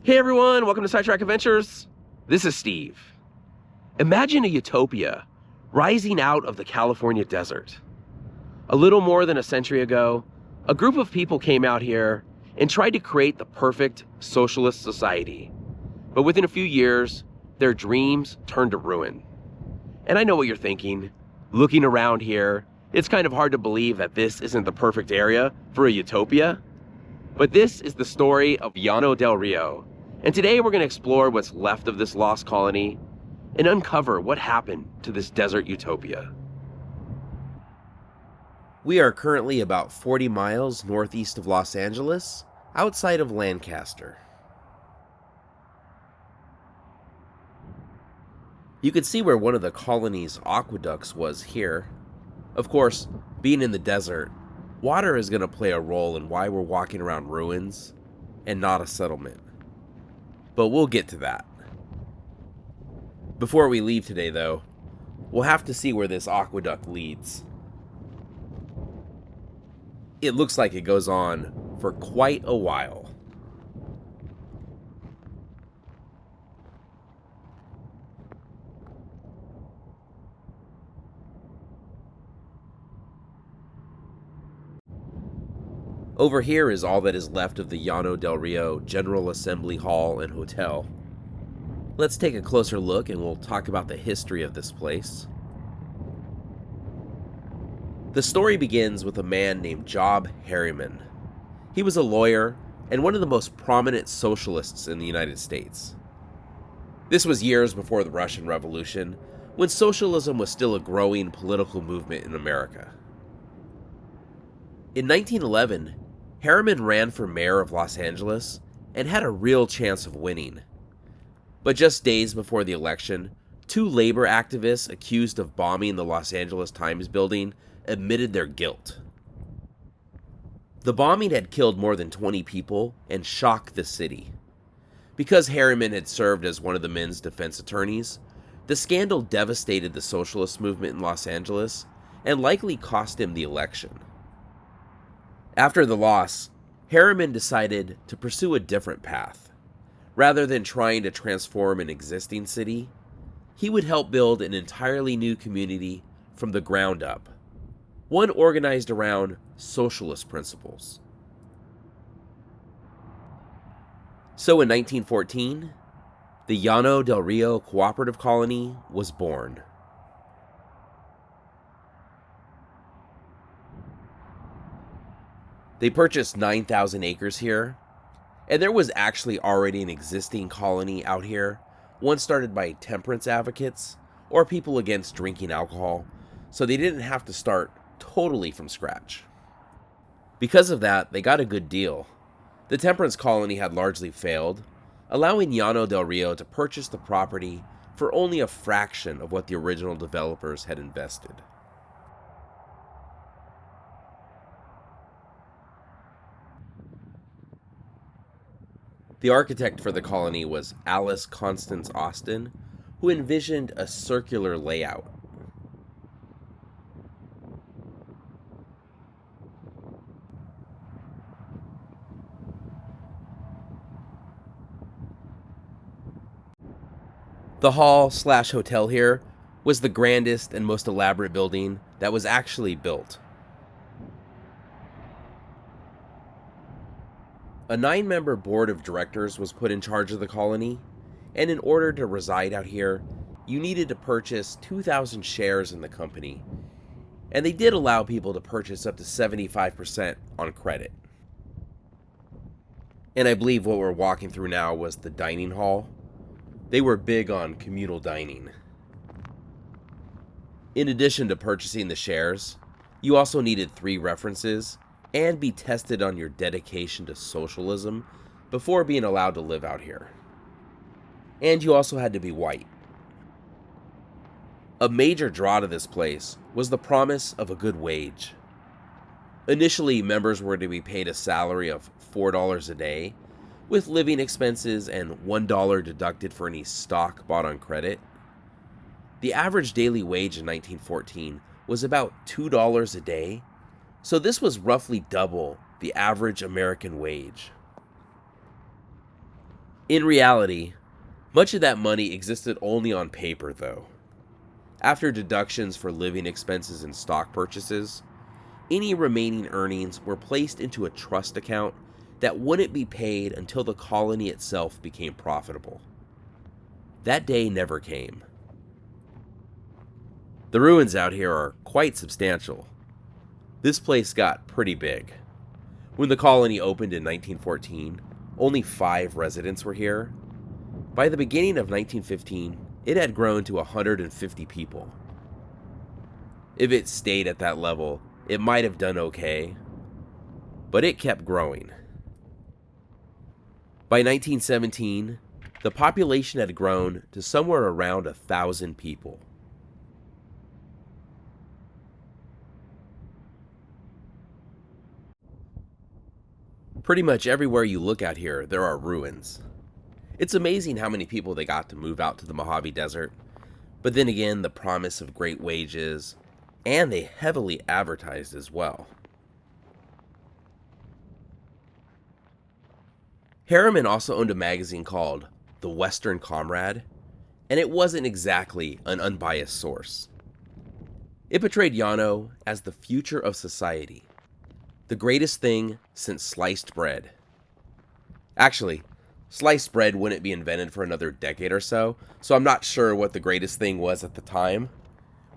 Hey everyone, welcome to Sidetrack Adventures. This is Steve. Imagine a utopia rising out of the California desert. A little more than a century ago, a group of people came out here and tried to create the perfect socialist society. But within a few years, their dreams turned to ruin. And I know what you're thinking. Looking around here, it's kind of hard to believe that this isn't the perfect area for a utopia. But this is the story of Llano del Rio. And today we're going to explore what's left of this lost colony and uncover what happened to this desert utopia. We are currently about 40 miles northeast of Los Angeles, outside of Lancaster. You can see where one of the colony's aqueducts was here. Of course, being in the desert, water is going to play a role in why we're walking around ruins and not a settlement. But we'll get to that. Before we leave today, though, we'll have to see where this aqueduct leads. It looks like it goes on for quite a while. Over here is all that is left of the Llano del Rio General Assembly Hall and Hotel. Let's take a closer look and we'll talk about the history of this place. The story begins with a man named Job Harriman. He was a lawyer and one of the most prominent socialists in the United States. This was years before the Russian Revolution, when socialism was still a growing political movement in America. In 1911, Harriman ran for mayor of Los Angeles and had a real chance of winning. But just days before the election, two labor activists accused of bombing the Los Angeles Times building admitted their guilt. The bombing had killed more than 20 people and shocked the city. Because Harriman had served as one of the men's defense attorneys, the scandal devastated the socialist movement in Los Angeles and likely cost him the election. After the loss, Harriman decided to pursue a different path. Rather than trying to transform an existing city, he would help build an entirely new community from the ground up, one organized around socialist principles. So in 1914, the Llano del Rio Cooperative Colony was born. They purchased 9,000 acres here, and there was actually already an existing colony out here, one started by temperance advocates or people against drinking alcohol, so they didn't have to start totally from scratch. Because of that, they got a good deal. The temperance colony had largely failed, allowing Llano del Rio to purchase the property for only a fraction of what the original developers had invested. The architect for the colony was Alice Constance Austin, who envisioned a circular layout. The hall/hotel here was the grandest and most elaborate building that was actually built. A 9-member board of directors was put in charge of the colony, and in order to reside out here, you needed to purchase 2,000 shares in the company, and they did allow people to purchase up to 75% on credit. And I believe what we're walking through now was the dining hall. They were big on communal dining. In addition to purchasing the shares, you also needed 3 references and be tested on your dedication to socialism before being allowed to live out here. And you also had to be white. A major draw to this place was the promise of a good wage. Initially, members were to be paid a salary of $4 a day, with living expenses and $1 deducted for any stock bought on credit. The average daily wage in 1914 was about $2 a day, so this was roughly double the average American wage. In reality, much of that money existed only on paper, though. After deductions for living expenses and stock purchases, any remaining earnings were placed into a trust account that wouldn't be paid until the colony itself became profitable. That day never came. The ruins out here are quite substantial. This place got pretty big. When the colony opened in 1914, only 5 residents were here. By the beginning of 1915, it had grown to 150 people. If it stayed at that level, it might have done okay, but it kept growing. By 1917, the population had grown to somewhere around 1,000 people. Pretty much everywhere you look out here, there are ruins. It's amazing how many people they got to move out to the Mojave Desert, but then again, the promise of great wages, and they heavily advertised as well. Harriman also owned a magazine called The Western Comrade, and it wasn't exactly an unbiased source. It portrayed Llano as the future of society, the greatest thing since sliced bread. Actually, sliced bread wouldn't be invented for another decade or so I'm not sure what the greatest thing was at the time,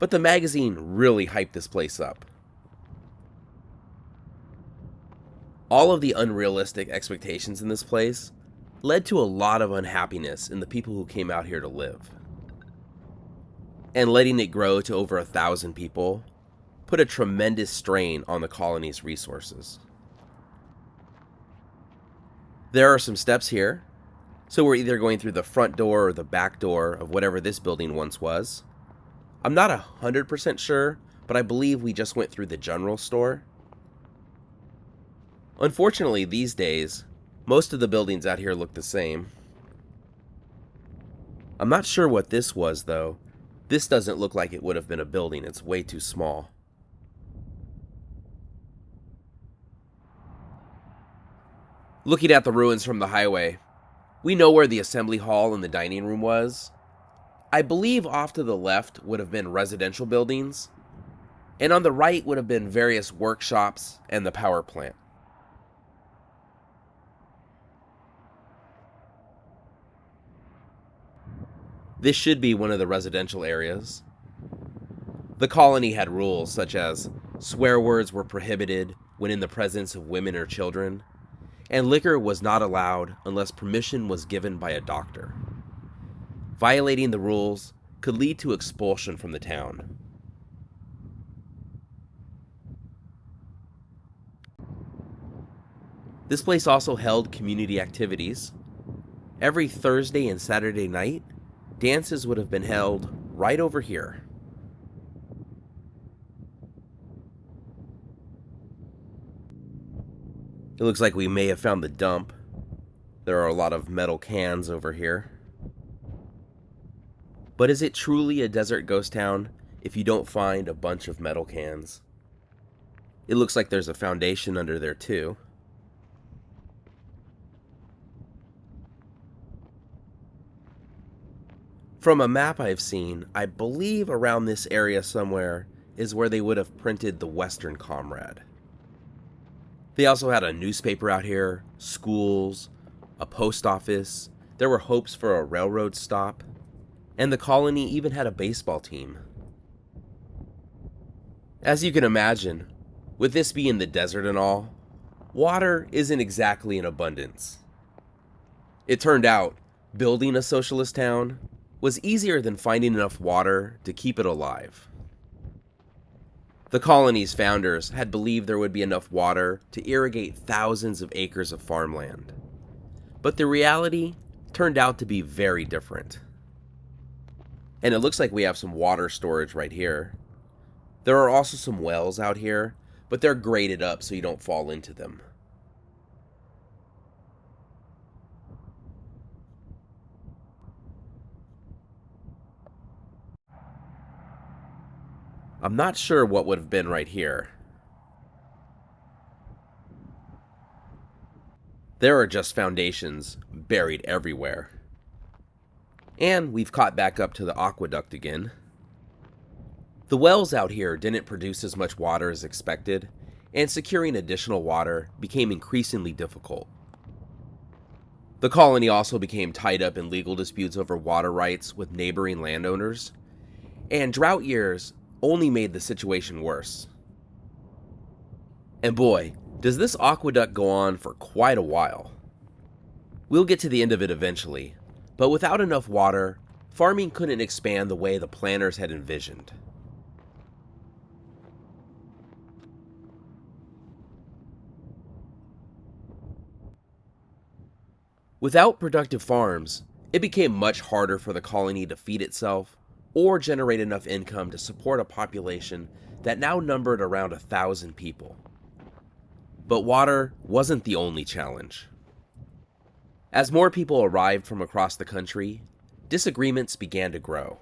but the magazine really hyped this place up. All of the unrealistic expectations in this place led to a lot of unhappiness in the people who came out here to live. And letting it grow to over 1,000 people put a tremendous strain on the colony's resources. There are some steps here, so we're either going through the front door or the back door of whatever this building once was. I'm not 100% sure, but I believe we just went through the general store. Unfortunately, these days, most of the buildings out here look the same. I'm not sure what this was, though. This doesn't look like it would have been a building. It's way too small. Looking at the ruins from the highway, we know where the assembly hall and the dining room was. I believe off to the left would have been residential buildings, and on the right would have been various workshops and the power plant. This should be one of the residential areas. The colony had rules such as swear words were prohibited when in the presence of women or children, and liquor was not allowed unless permission was given by a doctor. Violating the rules could lead to expulsion from the town. This place also held community activities. Every Thursday and Saturday night, dances would have been held right over here. It looks like we may have found the dump. There are a lot of metal cans over here. But is it truly a desert ghost town if you don't find a bunch of metal cans? It looks like there's a foundation under there too. From a map I've seen, I believe around this area somewhere is where they would have printed the Western Comrade. They also had a newspaper out here, schools, a post office, there were hopes for a railroad stop, and the colony even had a baseball team. As you can imagine, with this being the desert and all, water isn't exactly in abundance. It turned out, building a socialist town was easier than finding enough water to keep it alive. The colony's founders had believed there would be enough water to irrigate thousands of acres of farmland. But the reality turned out to be very different. And it looks like we have some water storage right here. There are also some wells out here, but they're graded up so you don't fall into them. I'm not sure what would have been right here. There are just foundations buried everywhere. And we've caught back up to the aqueduct again. The wells out here didn't produce as much water as expected, and securing additional water became increasingly difficult. The colony also became tied up in legal disputes over water rights with neighboring landowners, and drought years only made the situation worse. And boy, does this aqueduct go on for quite a while. We'll get to the end of it eventually, but without enough water, farming couldn't expand the way the planners had envisioned. Without productive farms, it became much harder for the colony to feed itself or generate enough income to support a population that now numbered around 1,000 people. But water wasn't the only challenge. As more people arrived from across the country, disagreements began to grow.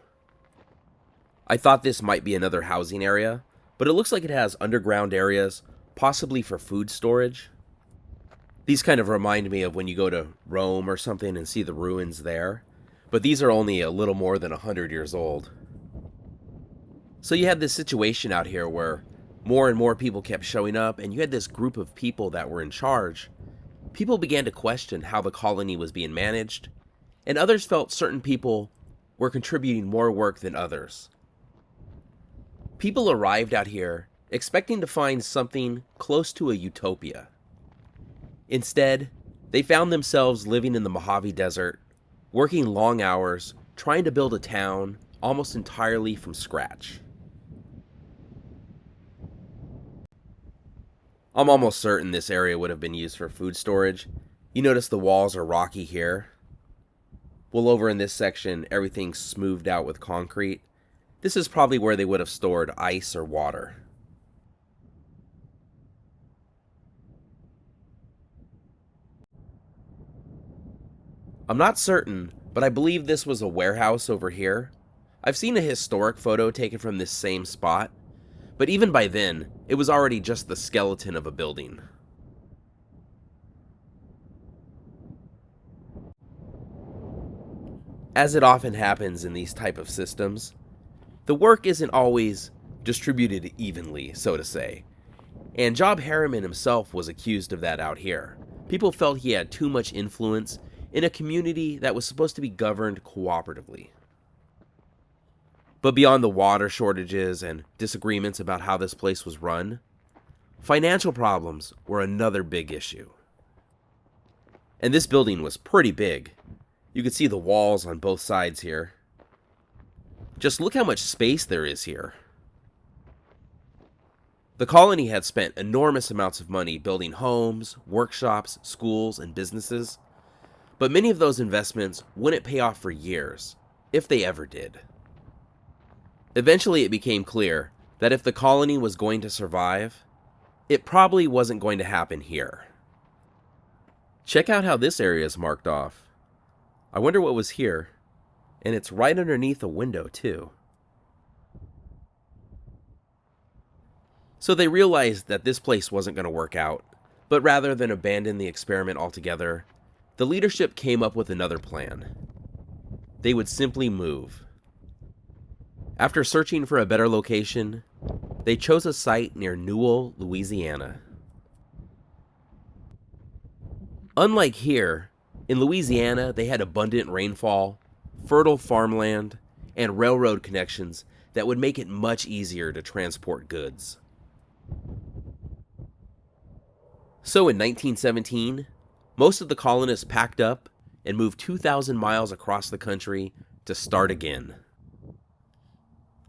I thought this might be another housing area, but it looks like it has underground areas, possibly for food storage. These kind of remind me of when you go to Rome or something and see the ruins there, but these are only a little more than 100 years old. So you had this situation out here where more and more people kept showing up, and you had this group of people that were in charge. People began to question how the colony was being managed, and others felt certain people were contributing more work than others. People arrived out here expecting to find something close to a utopia. Instead, they found themselves living in the Mojave Desert, working long hours, trying to build a town almost entirely from scratch. I'm almost certain this area would have been used for food storage. You notice the walls are rocky here. Well, over in this section, everything's smoothed out with concrete. This is probably where they would have stored ice or water. I'm not certain, but I believe this was a warehouse over here. I've seen a historic photo taken from this same spot, but even by then, it was already just the skeleton of a building. As it often happens in these type of systems, the work isn't always distributed evenly, so to say. And Job Harriman himself was accused of that out here. People felt he had too much influence in a community that was supposed to be governed cooperatively. But beyond the water shortages and disagreements about how this place was run, financial problems were another big issue. And this building was pretty big. You could see the walls on both sides here. Just look how much space there is here. The colony had spent enormous amounts of money building homes, workshops, schools, and businesses, but many of those investments wouldn't pay off for years, if they ever did. Eventually it became clear that if the colony was going to survive, it probably wasn't going to happen here. Check out how this area is marked off. I wonder what was here, and it's right underneath a window too. So they realized that this place wasn't going to work out, but rather than abandon the experiment altogether, the leadership came up with another plan. They would simply move. After searching for a better location, they chose a site near Newell, Louisiana. Unlike here, in Louisiana they had abundant rainfall, fertile farmland, and railroad connections that would make it much easier to transport goods. So in 1917, most of the colonists packed up and moved 2,000 miles across the country to start again.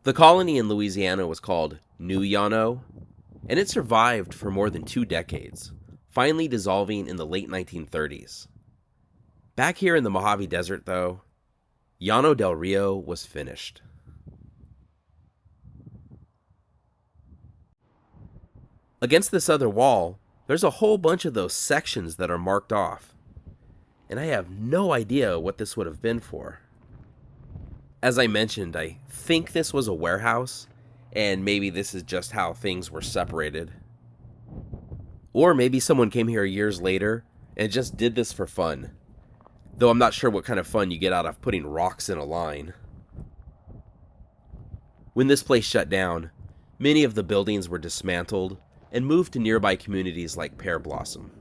The colony in Louisiana was called New Llano, and it survived for more than 2 decades, finally dissolving in the late 1930s. Back here in the Mojave Desert, though, Llano del Rio was finished. Against this other wall, there's a whole bunch of those sections that are marked off, and I have no idea what this would have been for. As I mentioned, I think this was a warehouse, and maybe this is just how things were separated. Or maybe someone came here years later and just did this for fun. Though I'm not sure what kind of fun you get out of putting rocks in a line. When this place shut down, many of the buildings were dismantled and moved to nearby communities like Pear Blossom.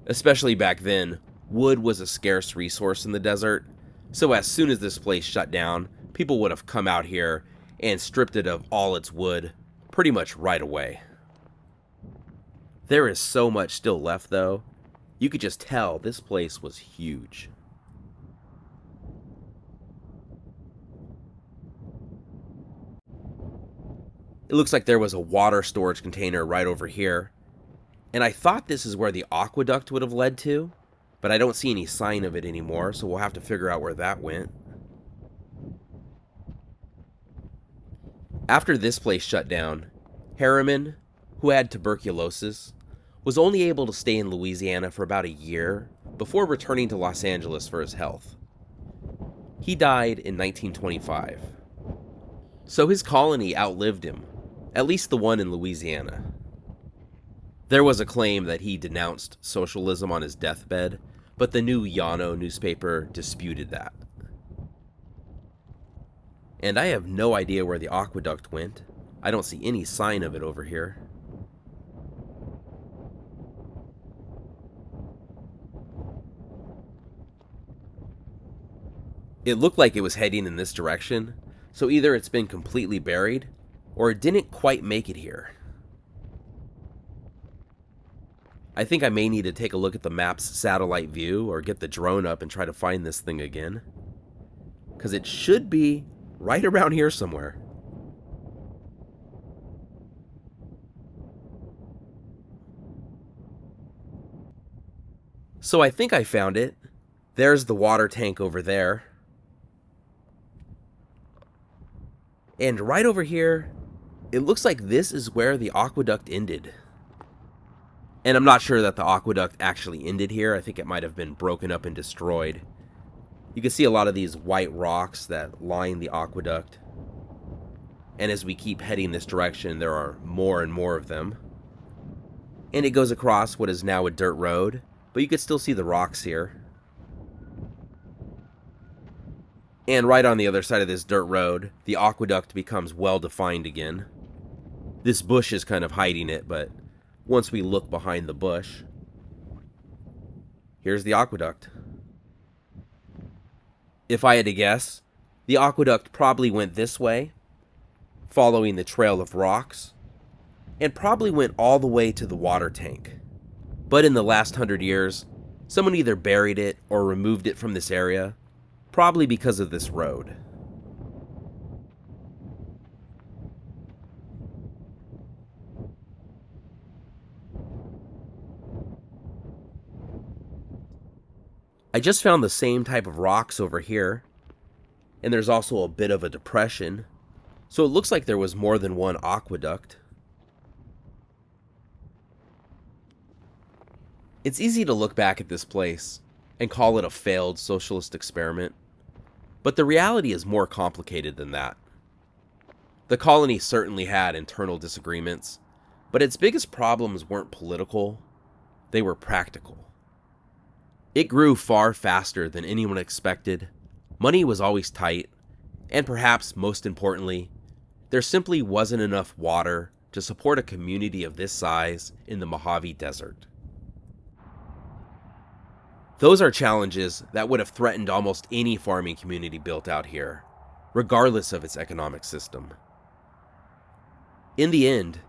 Especially back then, wood was a scarce resource in the desert, so as soon as this place shut down, people would have come out here and stripped it of all its wood pretty much right away. There is so much still left though. You could just tell this place was huge. It looks like there was a water storage container right over here, and I thought this is where the aqueduct would have led to, but I don't see any sign of it anymore, so we'll have to figure out where that went. After this place shut down, Harriman, who had tuberculosis, was only able to stay in Louisiana for about a year before returning to Los Angeles for his health. He died in 1925. So his colony outlived him, at least the one in Louisiana. There was a claim that he denounced socialism on his deathbed, but the new Llano newspaper disputed that. And I have no idea where the aqueduct went. I don't see any sign of it over here. It looked like it was heading in this direction, so either it's been completely buried, or it didn't quite make it here. I think I may need to take a look at the map's satellite view or get the drone up and try to find this thing again. Because it should be right around here somewhere. So I think I found it. There's the water tank over there. And right over here, it looks like this is where the aqueduct ended. And I'm not sure that the aqueduct actually ended here. I think it might have been broken up and destroyed. You can see a lot of these white rocks that line the aqueduct. And as we keep heading this direction, there are more and more of them. And it goes across what is now a dirt road, but you can still see the rocks here. And right on the other side of this dirt road, the aqueduct becomes well defined again. This bush is kind of hiding it, but once we look behind the bush, here's the aqueduct. If I had to guess, the aqueduct probably went this way, following the trail of rocks, and probably went all the way to the water tank. But in the last 100 years, someone either buried it or removed it from this area, probably because of this road. I just found the same type of rocks over here, and there's also a bit of a depression, so it looks like there was more than one aqueduct. It's easy to look back at this place and call it a failed socialist experiment, but the reality is more complicated than that. The colony certainly had internal disagreements, but its biggest problems weren't political, they were practical. It grew far faster than anyone expected, money was always tight, and perhaps most importantly, there simply wasn't enough water to support a community of this size in the Mojave Desert. Those are challenges that would have threatened almost any farming community built out here, regardless of its economic system. In the end,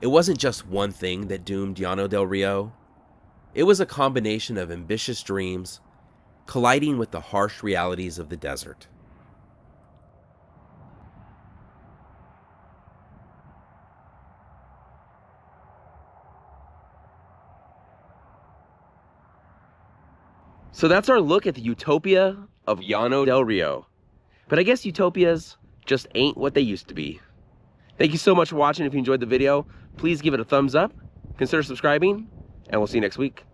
it wasn't just one thing that doomed Llano del Rio. It was a combination of ambitious dreams colliding with the harsh realities of the desert. So that's our look at the utopia of Llano del Rio. But I guess utopias just ain't what they used to be. Thank you so much for watching. If you enjoyed the video, please give it a thumbs up, consider subscribing, and we'll see you next week.